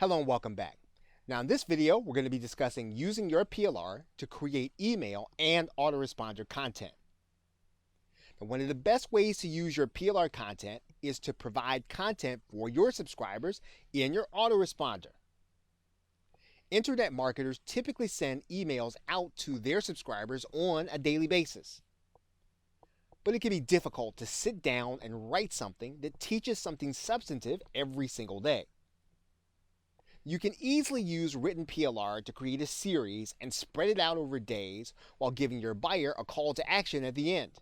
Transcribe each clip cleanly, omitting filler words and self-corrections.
Hello and welcome back. Now in this video, we're going to be discussing using your PLR to create email and autoresponder content. Now, one of the best ways to use your PLR content is to provide content for your subscribers in your autoresponder. Internet marketers typically send emails out to their subscribers on a daily basis. But it can be difficult to sit down and write something that teaches something substantive every single day. You can easily use written PLR to create a series and spread it out over days while giving your buyer a call to action at the end.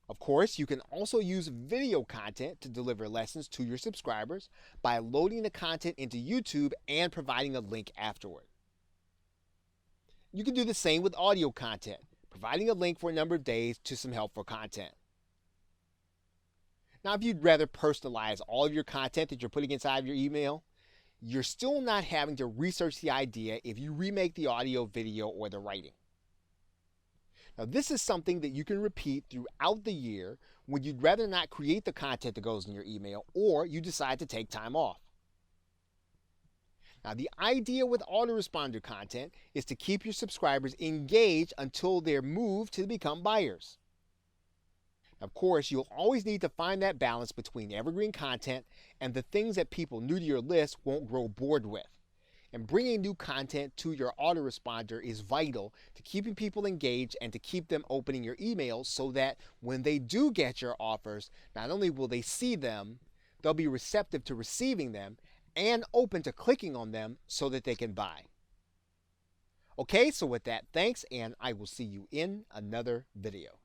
Of course, you can also use video content to deliver lessons to your subscribers by loading the content into YouTube and providing a link afterward. You can do the same with audio content, providing a link for a number of days to some helpful content. Now, if you'd rather personalize all of your content that you're putting inside of your email, you're still not having to research the idea if you remake the audio, video, or the writing. Now, this is something that you can repeat throughout the year when you'd rather not create the content that goes in your email or you decide to take time off. Now, the idea with autoresponder content is to keep your subscribers engaged until they're moved to become buyers. Of course, you'll always need to find that balance between evergreen content and the things that people new to your list won't grow bored with. And bringing new content to your autoresponder is vital to keeping people engaged and to keep them opening your emails so that when they do get your offers, not only will they see them, they'll be receptive to receiving them and open to clicking on them so that they can buy. Okay, so with that, thanks, and I will see you in another video.